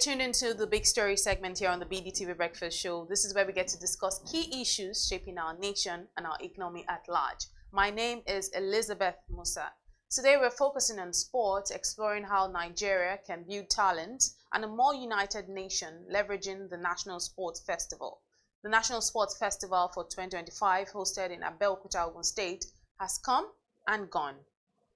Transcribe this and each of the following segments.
tuned into the Big Story segment here on the BDTV Breakfast Show. This is where we get to discuss key issues shaping our nation and our economy at large. My name is Elizabeth Musa. Today we're focusing on sport, exploring how Nigeria can build talent and a more united nation, leveraging the National Sports Festival. The National Sports Festival for 2025, hosted in Abeokuta, Ogun State, has come and gone.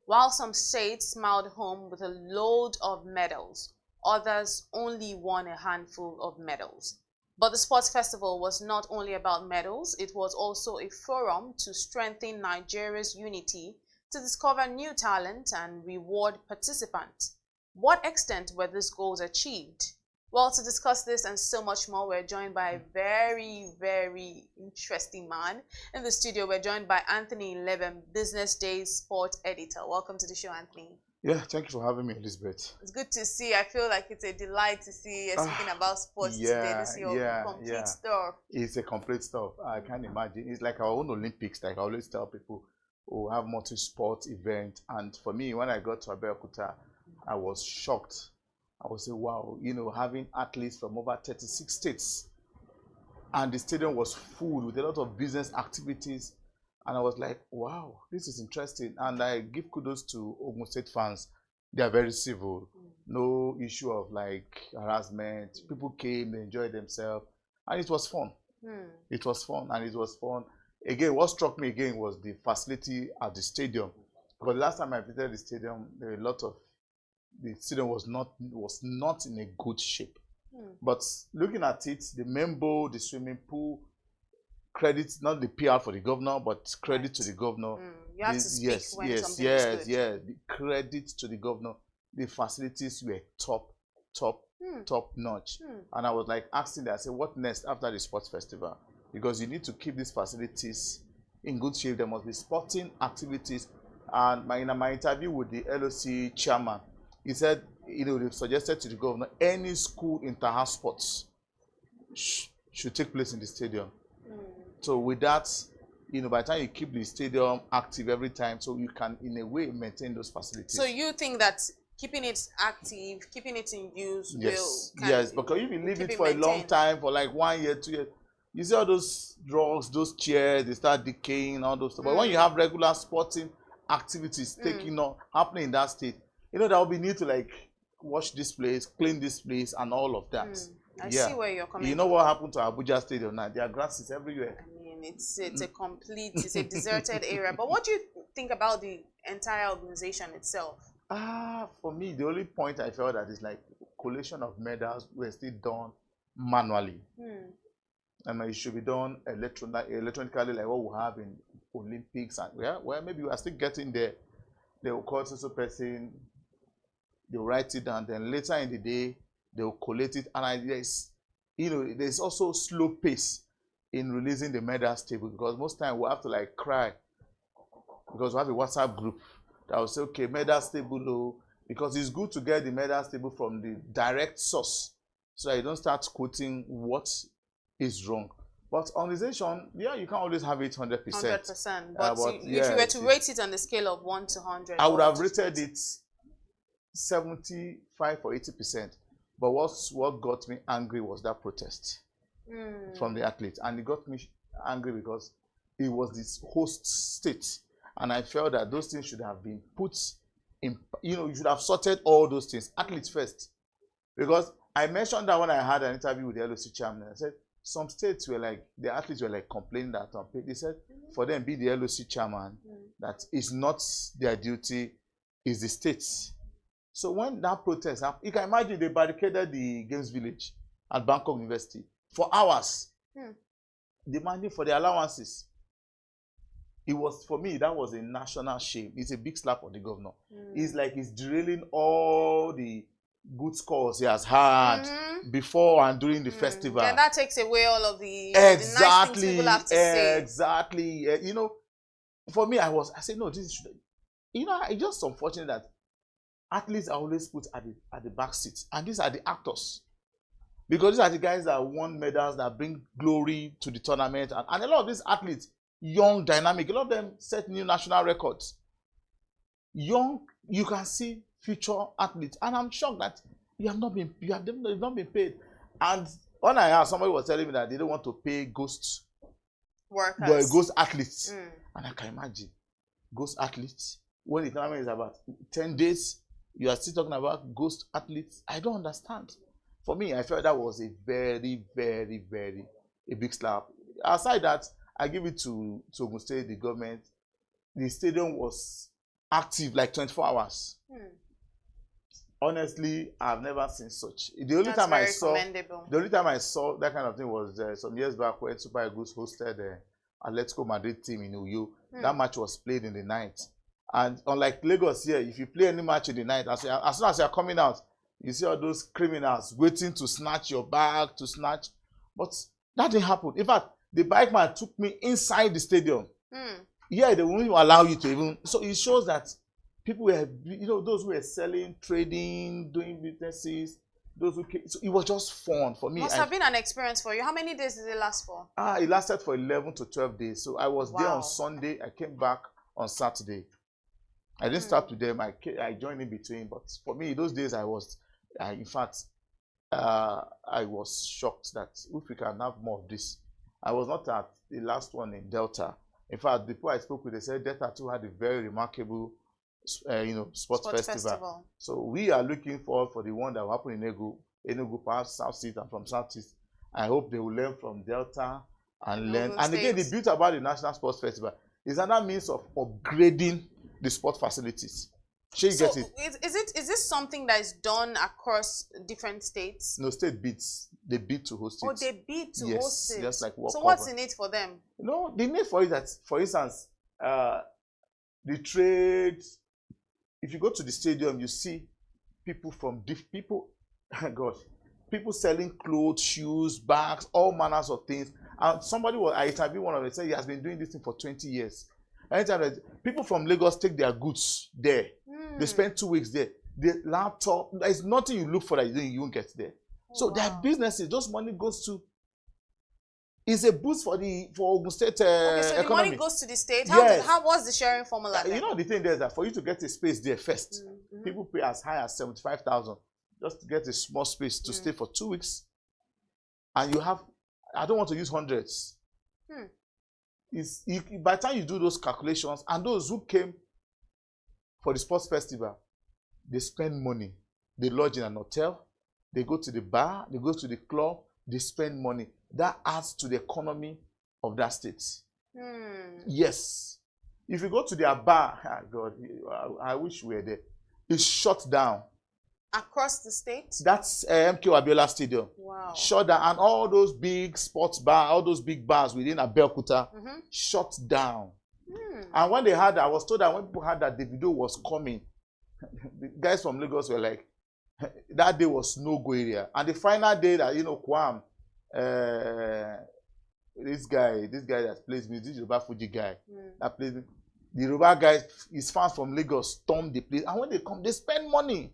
While some states smiled home with a load of medals, others only won a handful of medals. But the sports festival was not only about medals, it was also a forum to strengthen Nigeria's unity, to discover new talent and reward participants. What extent were these goals achieved? Well, to discuss this and so much more, we're joined by a very, very interesting man. In the studio, we're joined by Anthony Levem, BusinessDay's sport editor. Welcome to the show, Anthony. Yeah, thank you for having me, Elizabeth. It's good to see. I feel like it's a delight to see you speaking about sports today. This is your complete stuff. It's a complete stuff. I can't imagine. It's like our own Olympics. Like I always tell people, who have multi-sport event. And for me, when I got to Abeokuta, I was shocked. I was saying, wow, you know, having athletes from over 36 states. And the stadium was full with a lot of business activities. And I was like, wow, this is interesting. And I give kudos to Ogun State fans. They are very civil. No issue of like harassment. People came, they enjoyed themselves. And it was fun. It was fun and it was fun. Again, what struck me again was the facility at the stadium. Because the last time I visited the stadium, there were a lot of, the stadium was not in a good shape. But looking at it, the Membo, the swimming pool, credit, not the PR for the governor, but credit to the governor. You have to speak when something is good. The credit to the governor. The facilities were top notch. And I was like asking them, I said, what next after the sports festival? Because you need to keep these facilities in good shape. There must be sporting activities. And in my interview with the LOC chairman, he said, you know, they've suggested to the governor any school inter-house sports should take place in the stadium. So with that, you know, by the time you keep the stadium active every time, so you can, in a way, maintain those facilities. So you think that keeping it active, keeping it in use will... Yes, because if you leave it for a long time, for like 1 year, 2 years, you see all those drugs, those chairs, they start decaying, all those stuff. But when you have regular sporting activities happening in that state, you know, there will be need to like wash this place, clean this place, and all of that. I see where you're coming from. You know what happened to Abuja Stadium now? There are grasses everywhere. I mean, it's a complete, it's a deserted area. But what do you think about the entire organization itself? For me, the only point I felt that is like collation of medals were still done manually. And it should be done electronically, like what we have in Olympics. And well, maybe we are still getting there. They will call so person, they will write it down, then later in the day, they will collate it. And there's also slow pace in releasing the medals table, because most time we have to like cry, because we have a WhatsApp group that will say, okay, medals table, because it's good to get the medals table from the direct source, so that you don't start quoting what is wrong. But organization, you can't always have it 100%. 100%. But if you were to rate it on the scale of 1 to 100, I would have rated it 75 or 80%. But what got me angry was that protest from the athletes. And it got me angry because it was this host state. And I felt that those things should have been put in, you should have sorted all those things. Athletes first. Because I mentioned that when I had an interview with the LOC chairman, I said, some states were like, the athletes were like complaining that they said, for them be the LOC chairman, that is not their duty, is the states. So when that protest happened, you can imagine they barricaded the Games Village at Bangkok University for hours, demanding for the allowances. It was, for me, that was a national shame. It's a big slap on the governor. It's like he's drilling all the good scores he has had before and during the festival. And that takes away all of the nice things people have to say. Exactly. You know, for me, I said, no, this should, it's just unfortunate that athletes are always put at the back seat. And these are the actors. Because these are the guys that won medals, that bring glory to the tournament. And a lot of these athletes, young, dynamic, a lot of them set new national records. Young, you can see future athletes. And I'm shocked that you've not been paid. And when I asked, somebody was telling me that they don't want to pay ghost workers, ghost athletes. And I can imagine ghost athletes when the tournament is about 10 days, you are still talking about ghost athletes. I don't understand. For me, I felt that was a very, very, very a big slap. Aside that, I give it to Musa, the government. The stadium was active like 24 hours. Honestly, I've never seen such. The only time I saw that kind of thing was some years back when Super Eagles hosted the Atletico Madrid team in Uyo. That match was played in the night. And unlike Lagos here, if you play any match in the night, as soon as you're coming out, you see all those criminals waiting to snatch your bag, But that didn't happen. In fact, the bike man took me inside the stadium. Yeah, they won't even allow you to even. So it shows that people were, those who were selling, trading, doing businesses, those who came, so it was just fun for me. Must have been an experience for you. How many days did it last for? It lasted for 11 to 12 days. So I was there on Sunday. I came back on Saturday. I didn't start with them. I joined in between. But for me, those days I was shocked that if we can have more of this. I was not at the last one in Delta. In fact, the people I spoke with, they said Delta too had a very remarkable, sports festival. So we are looking forward for the one that will happen in Enugu, perhaps South East, and from South East. I hope they will learn from Delta and learn. And again, the beauty about the National Sports Festival is another means of upgrading the sport facilities. Sure, you get it? Is this something that is done across different states? No, state bids. They bid to host it. Oh, they bid to host it. Just like so what's the need for them? The need for it that, for instance, the trade. If you go to the stadium, you see people from people selling clothes, shoes, bags, all manners of things. And I interviewed one of them, said he has been doing this thing for 20 years. Anytime that people from Lagos take their goods there, they spend 2 weeks there. The laptop, there's nothing you look for that you won't get there. So their businesses, those money goes to. It's a boost for Ogun State okay, so economy. The money goes to the state. Yes. What's the sharing formula? The thing there is that for you to get a space there first, people pay as high as 75,000 just to get a small space to stay for 2 weeks. And you have, I don't want to use hundreds. By the time you do those calculations, and those who came for the sports festival, they spend money. They lodge in an hotel, they go to the bar, they go to the club, they spend money. That adds to the economy of that state. Yes. If you go to their bar, God, I wish we were there. It's shut down. Across the state? That's MK Abiola Stadium. Wow. Shut down. And all those big sports bars, all those big bars within Abeokuta, shut down. And when I was told that when people heard that the video was coming, the guys from Lagos were like, that day was no-go area. And the final day that, Kwam, this guy that plays music, this Yoruba Fuji guy that plays the Yoruba guys, his fans from Lagos storm the place, and when they come, they spend money.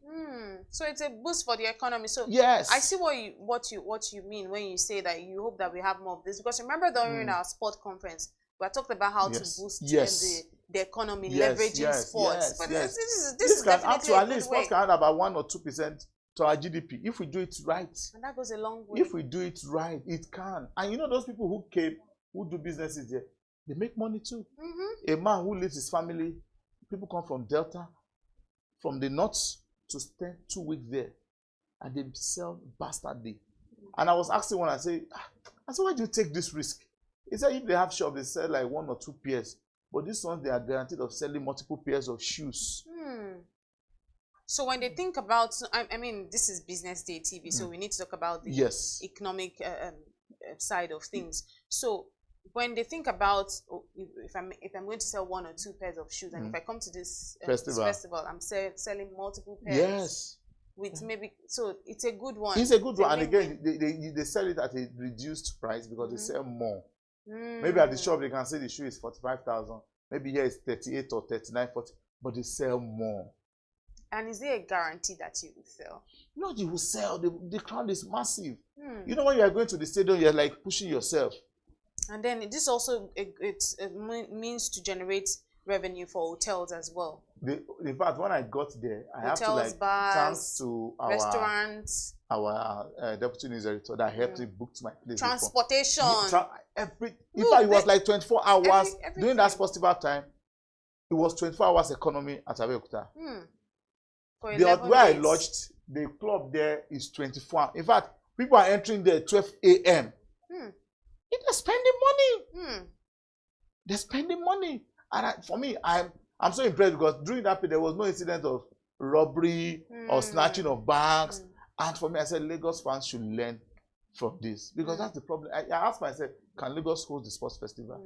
So it's a boost for the economy. So yes, I see what you mean when you say that you hope that we have more of this. Because remember during our sport conference, we talked about how to boost the economy, leveraging sports. But this is definitely at least sports can add about 1 or 2% to our GDP if we do it right. And that goes a long way. If we do it right, it can. And those people who do businesses there, they make money too. A man who leaves his family, people come from Delta, from the north, to spend 2 weeks there, and they sell bastardly. And I was asking one, I said, why do you take this risk? He said if they have shop, they sell like 1 or 2 pairs. But this one, they are guaranteed of selling multiple pairs of shoes. So when they think about, I mean, this is BusinessDay TV, so we need to talk about the economic side of things. So when they think about, if I'm going to sell 1 or 2 pairs of shoes, and if I come to this festival, I'm selling multiple pairs. Yes. With maybe, so it's a good one. It's a good one, and again, they sell it at a reduced price because they sell more. Maybe at the shop they can say the shoe is 45,000. Maybe here it's 38 or 39, 40, but they sell more. And is there a guarantee that you will sell? No, you will sell. The crowd is massive. When you are going to the stadium, you're like pushing yourself. And then this also it's a means to generate revenue for hotels as well. In fact, when I got there, I have to Hotels, bars, thanks to restaurants, our deputy news editor that helped me book my place. transportation. In fact, it was like 24 hours during that festival time. It was 24 hours economy at Abeokuta. Where I lodged, the club there is 24 hours. In fact, people are entering there 12 a.m. They're spending money. They're spending money. And for me, I'm so impressed because during that period, there was no incident of robbery or snatching of bags. And for me, I said, Lagos fans should learn from this. Because that's the problem. I asked myself, can Lagos host the sports festival?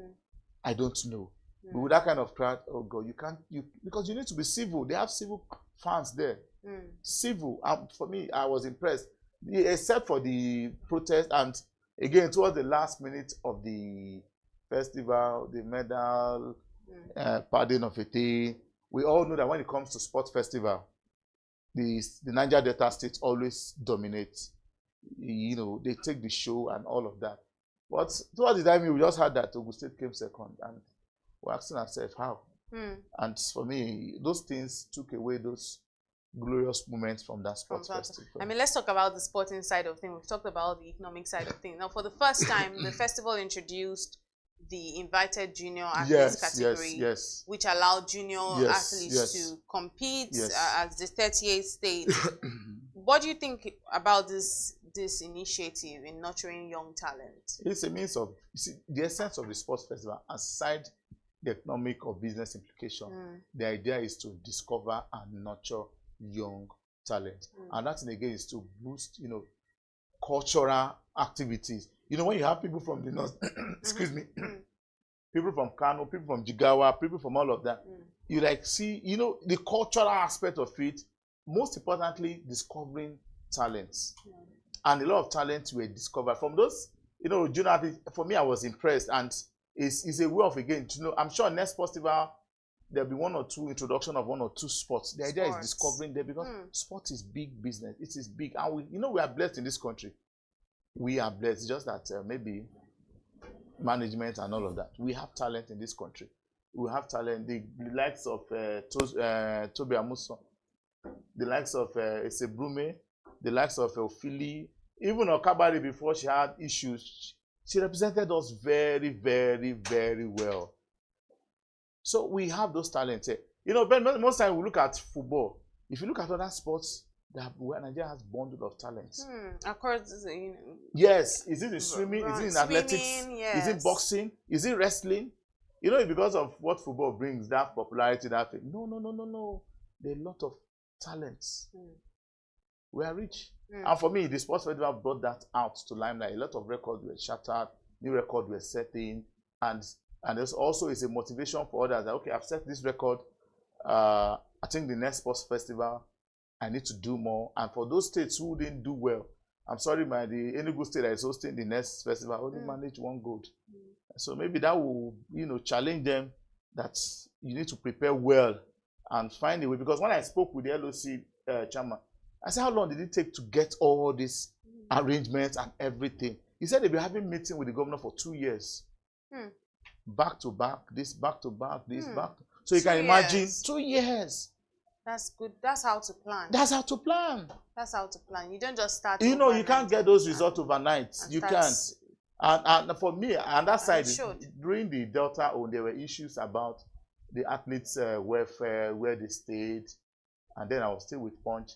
I don't know. But with that kind of crowd, oh God, you can't, because you need to be civil. They have civil fans there. Civil. For me, I was impressed. Except for the protest, and again, towards the last minute of the festival, the medal, pardon of a thing, we all know that when it comes to sports festival, the Niger Delta states always dominate. You know, they take the show and all of that. But towards the time, we just had that Ogun State came second, and we're asking ourselves how. And for me, those things took away those glorious moments from that sports festival. I mean, let's talk about the sporting side of things. We've talked about the economic side of things. Now, for the first time, the festival introduced the invited junior athletes category, which allowed junior athletes to compete as the 38th state. What do you think about this initiative in nurturing young talent? It's a means of, you see, the essence of the sports festival, aside the economic or business implication, the idea is to discover and nurture young talent. And that again is to boost, you know, cultural activities. You know, when you have people from the north, excuse me, people from Kano, people from Jigawa, people from all of that, you like see, you know, the cultural aspect of it, most importantly, discovering talents. And a lot of talents were discovered from those, you know, junior athletes. For me, I was impressed, and it's a way of, again, you know, I'm sure next festival there'll be one or two introduction of one or two sports. The idea is discovering them, because sport is big business. It is big, and we are blessed in this country. We are blessed. It's just that maybe management and all of that. We have talent in this country. We have talent. The likes of Toby Musa, the likes of Esebrume, the likes of Ophili, even Okabari before she had issues, she represented us very, very, very well. So we have those talents. You know, but most times we look at football. If you look at other sports, Nigeria has bundle of talents. Of course, yes. Is it in swimming? Is it in athletics? Yes. Is it boxing? Is it wrestling? You know, because of what football brings, that popularity, that thing. No. There are a lot of talents. We are rich. And for me, the sports festival brought that out to limelight. A lot of records were shattered, new records were setting, and there's also is a motivation for others that, okay, I've set this record. I think the next sports festival, I need to do more. And for those states who didn't do well, I'm sorry, the Enugu state that is hosting the next festival only managed one gold. So maybe that will, you know, challenge them that you need to prepare well and find a way. Because when I spoke with the LOC chairman, I said, how long did it take to get all these arrangements and everything? He said they've been having meeting with the governor for 2 years. Back to back, this, back to back, this, back. So you can imagine 2 years. That's good. That's how to plan. That's how to plan. That's how to plan. You don't just start. You know, you can't get those results overnight. You can't. And for me, on that side, during the Delta, there were issues about the athletes' welfare, where they stayed. And then I was still with Punch.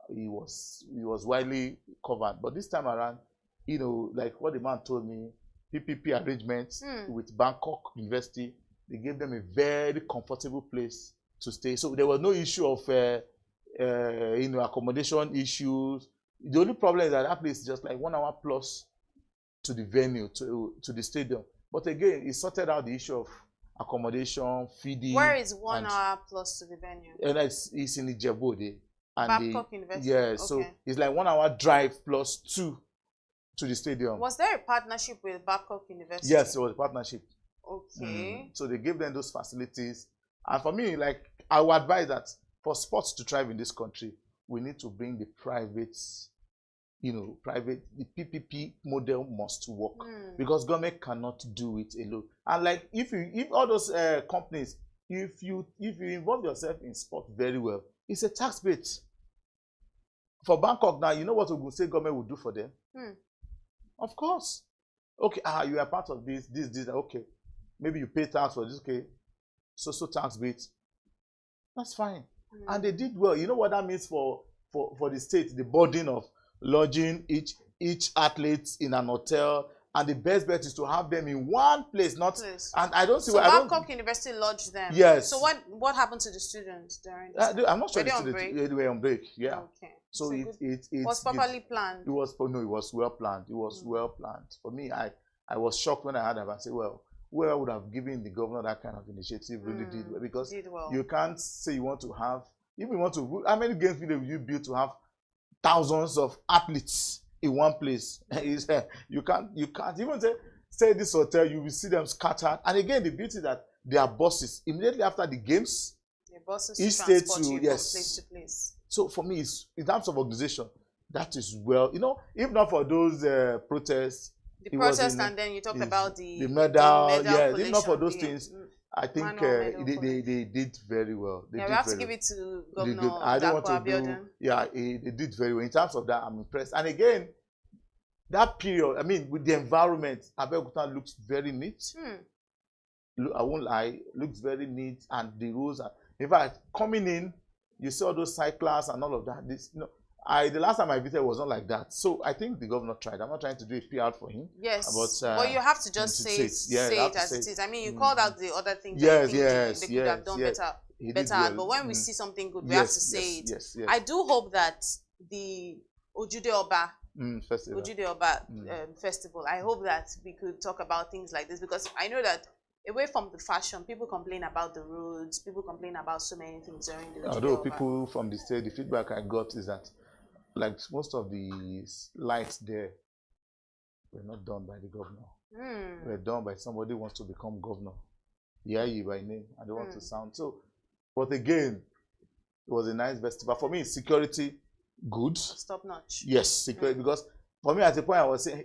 He was widely covered. But this time around, you know, like what the man told me, PPP arrangements with Bangkok University, they gave them a very comfortable place to stay. So there was no issue of you know, accommodation issues. The only problem is that place is just like 1 hour plus to the venue, to the stadium. But again, it sorted out the issue of accommodation, feeding. Where is 1 hour plus to the venue? And it's in Ijebu. Babcock University. Yeah, okay. So it's like 1 hour drive plus 2 to the stadium. Was there a partnership with Babcock University? Yes, it was a partnership. Okay. So they gave them those facilities. And for me, like, I would advise that for sports to thrive in this country, we need to bring the private, you know, the PPP model must work, because government cannot do it alone. And like, if all those companies, if you involve yourself in sport very well, it's a tax bait. For Bangkok now, you know what Ogun State government will do for them? Of course. Okay, you are part of this, okay. Maybe you pay tax for this, okay. So tax bait. That's fine. And they did well. You know what that means for the state, the burden of lodging each athlete in an hotel, and the best bet is to have them in one place, not. And I don't see why. So Bangkok University lodged them. Yes. So what happened to the students during this time? I'm not sure. Were they on break? They were on break. Yeah. Okay. So it was properly planned. It was well planned. It was well planned. For me, I was shocked when I heard about it. I said, well, whoever would have given the governor that kind of initiative really did well, because you can't say you want to have. If you want to, how many games will you build to have thousands of athletes in one place? You can't even say this hotel, you will see them scattered. And again, the beauty that they are buses. Immediately after the games, each state to place to place. So for me, it's, in terms of organization, that is well, if not for those protests. The protest, and then you talked about the medal, if not for those things, I think they did very well. We have to give it to Governor Abiodun. They did very well. In terms of that, I'm impressed. And again, that period, I mean, with the environment, Abeokuta looks very neat. I won't lie, looks very neat, and the rules are. In fact, coming in, you saw those cyclists and all of that. The last time I visited was not like that. So I think the governor tried. I'm not trying to do a PR for him. Yes, but you have to just say it as it is. I mean, you called out the other things. They could have done better. Well. But when we see something good, we have to say it. Yes. I do hope that the Ojude Oba festival, I hope that we could talk about things like this, because I know that away from the fashion, people complain about the roads, people complain about so many things during the Although people from the state, the feedback I got is that, like, most of the lights there were not done by the governor. Were done by somebody who wants to become governor. Yayi by name. I don't want to sound so. But again, it was a nice festival. For me, security, good. Top notch. Yes, security, because for me at the point I was saying,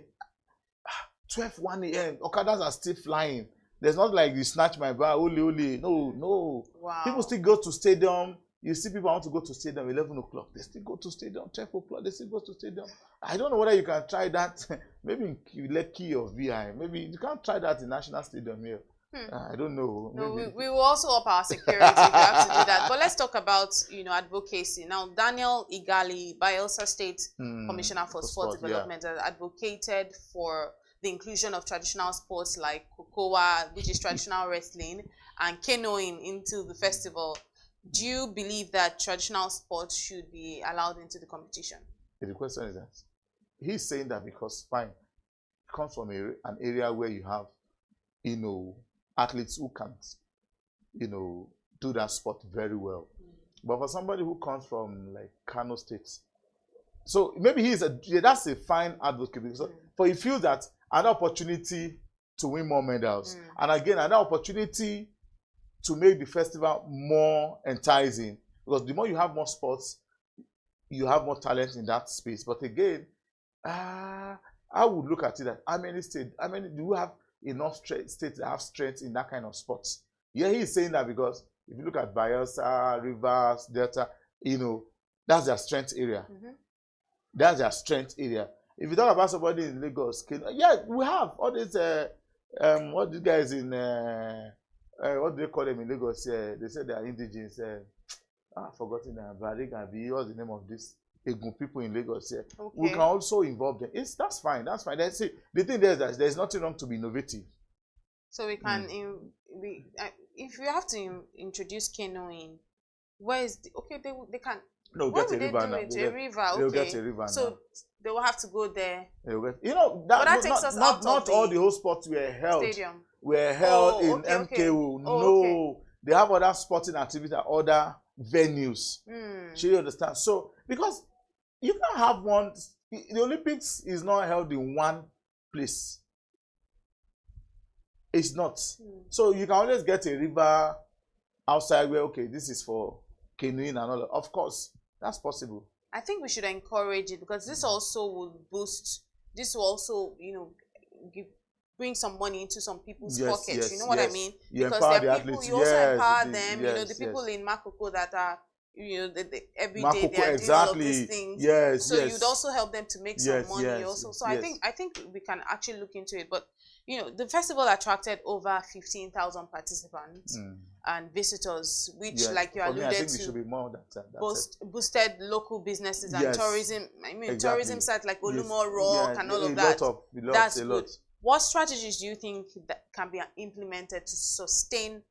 1 a.m., Okadas are still flying. There's not like you snatch my bar, only. No. Wow. People still go to stadium. You see people want to go to stadium 11 o'clock. They still go to stadium 12 o'clock. They still go to stadium. I don't know whether you can try that. Maybe in Lekki or VI. Maybe you can't try that in National Stadium here. I don't know. No, we will also up our security if we have to do that. But let's talk about advocacy. Now, Daniel Igali, Bayelsa State Commissioner for Sport Development, has advocated for the inclusion of traditional sports like Kokowa, which is traditional wrestling, and canoeing into the festival. Do you believe that traditional sports should be allowed into the competition? The question is that he's saying that because, fine, it comes from an area where you have, athletes who can't, do that sport very well. But for somebody who comes from like Kano State, so maybe that's a fine advocate, because for he feels that an opportunity to win more medals, and again, another opportunity to make the festival more enticing, because the more you have more sports, you have more talent in that space. But again, I would look at it that do you have enough states that have strength in that kind of sports? Yeah, he's saying that because if you look at Bayelsa, Rivers, Delta, that's their strength area. That's their strength area. If you talk about somebody in Lagos, we have all these what these guys in what do they call them in Lagos? They say they are indigenous. I've forgotten Barigabi. What's the name of this Egun people in Lagos? Okay. We can also involve them. That's fine. That's fine. See, the thing there is that there's nothing wrong to be innovative. So we can, if you have to introduce canoeing, where is they can. No, where get a river now. They'll get a river so now. They will have to go there. That takes us out not all the whole sports were held. Stadium. Were held in MKO. They have other sporting activities at other venues. So you understand? So because you can't have one. The Olympics is not held in one place. It's not. So you can always get a river outside where this is for canoeing and all that. Of course, that's possible. I think we should encourage it, because this also will boost. This will also, give bring some money into some people's Yes, pockets. yes, You know what I yes. mean? You Because empower there are the people athletes. you also Yes, empower the, them. yes, You know, the people yes. in Makoko that are, you know, every day Makoko, they are doing all of exactly. these things. Yes, So yes. you'd also help them to make some Yes, money yes, also. So yes. I think we can actually look into it. But you know, the festival attracted over 15,000 participants and visitors, which, Yes. like you For me, I alluded think to, it should be more than that. boosted local businesses and Yes, tourism. I mean, exactly. tourism sites like Yes. Olumo Rock Yeah, and all a of that. That's a good. lot. What strategies do you think that can be implemented to sustain,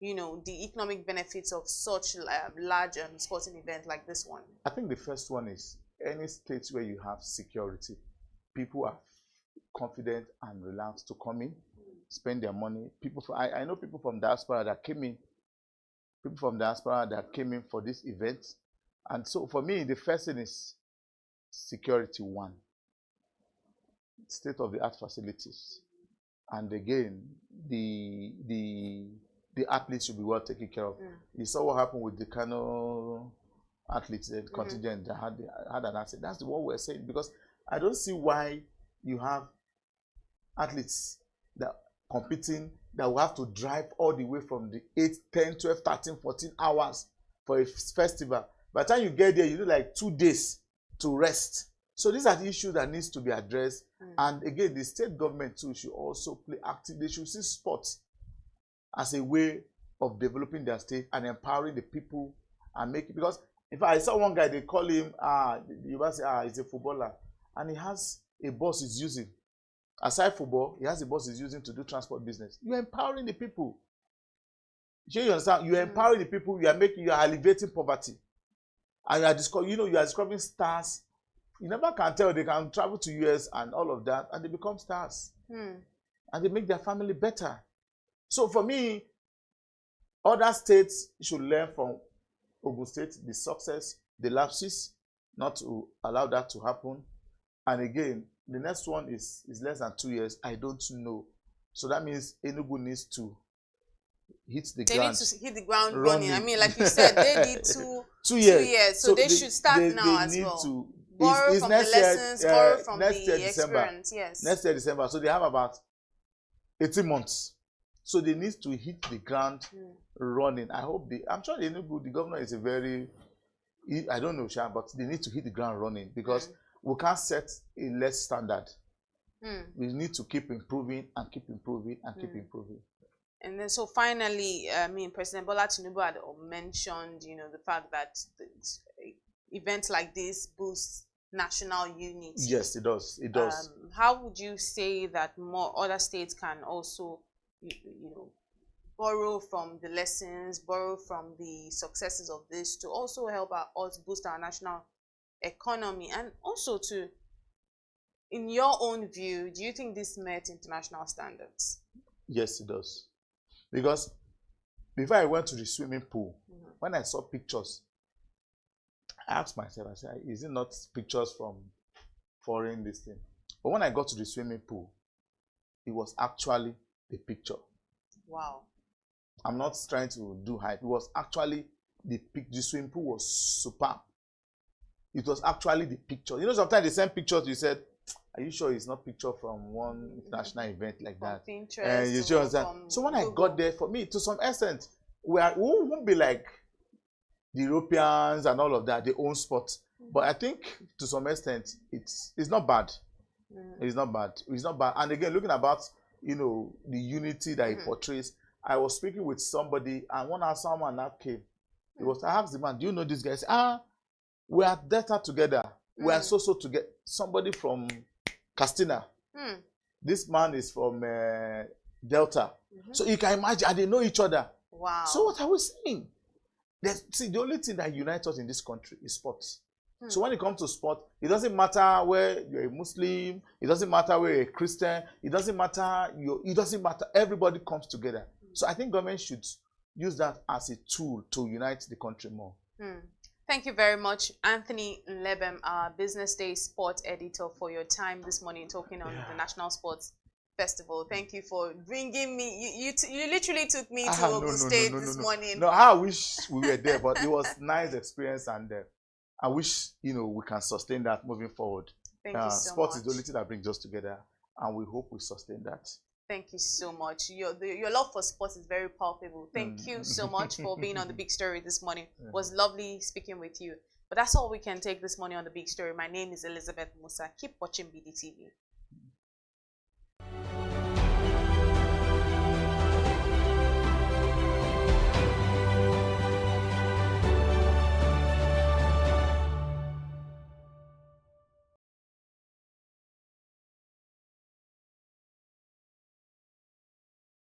you know, the economic benefits of such large sporting event like this one? I think the first one is any state where you have security, people are confident and relaxed to come in, spend their money. I know people from diaspora that came in, for this event. And so for me, the first thing is security, one, state-of-the-art facilities. And again, the athletes should be well taken care of. You saw what happened with the Kano athletes, the contingent that had an accident. That's what we're saying, because I don't see why you have athletes that competing that will have to drive all the way from the 8, 10, 12, 13, 14 hours for a festival. By the time you get there, you need like 2 days to rest. So these are the issues that needs to be addressed. And again, the state government too should also play active. They should see sports as a way of developing their state and empowering the people and making, because in fact, I saw one guy, they call him, you must say, he's a footballer, and he has a bus he's using. Aside football, he has a bus he's using to do transport business. You're empowering the people. You understand? You're empowering the people. You are alleviating poverty, and you are discovering stars. You never can tell. They can travel to US and all of that, and they become stars, and they make their family better. So for me, other states should learn from Ogun State, the success, the lapses, not to allow that to happen. And again, the next one is less than 2 years. I don't know. So that means Enugu needs to hit the ground. They need to hit the ground running. I mean, like you said, they did 2 years. So they should start now as well. Borrow from the lessons, borrow from the experience. Yes. Next year, December. So they have about 18 months. So they need to hit the ground running. I'm sure the governor is I don't know, Sha, but they need to hit the ground running, because we can't set a less standard. We need to keep improving and keep improving and keep improving. And then, so finally, I mean, President Bola Tinubu had mentioned, you know, the fact that events like this boost national unity. Yes, it does. It does. How would you say that more other states can also, you know, borrow from the lessons, borrow from the successes of this to also help us boost our national economy? And also to, in your own view, do you think this met international standards? Yes, it does. Because before I went to the swimming pool, when I saw pictures, I asked myself, I said, is it not pictures from foreign this thing? But when I got to the swimming pool, it was actually the picture. Wow. I'm not trying to do hype. It was actually the swimming pool was superb. It was actually the picture. You know, sometimes they send pictures, you said, are you sure it's not picture from one international event like from that? Pinterest, you sure that? So when Google. I got there, for me, to some extent, we won't be like the Europeans and all of that, they own sports. But I think to some extent, it's not bad. It's not bad. It's not bad. And again, looking about, you know, the unity that it portrays, I was speaking with somebody, and someone that came, I asked the man, do you know this guy? He said, we are Delta together. We are so together. Somebody from Castina. This man is from Delta. So you can imagine, and they know each other. Wow. So what are we saying? See, the only thing that unites us in this country is sports. So when it comes to sport, it doesn't matter where you're a Muslim, it doesn't matter where you're a Christian, it doesn't matter. Everybody comes together. So I think government should use that as a tool to unite the country more. Thank you very much, Anthony Lebem, our Business Day Sport Editor, for your time this morning talking on the National Sports Festival. Thank you for bringing me. You literally took me to Ogun State this morning. No, I wish we were there, but it was nice experience, and I wish, you know, we can sustain that moving forward. Thank you so Sports much. is the only thing that brings us together, and we hope we sustain that. Thank you so much. Your love for sports is very palpable. Thank you so much for being on the Big Story this morning. It was lovely speaking with you. But that's all we can take this morning on the Big Story. My name is Elizabeth Musa. Keep watching BDTV.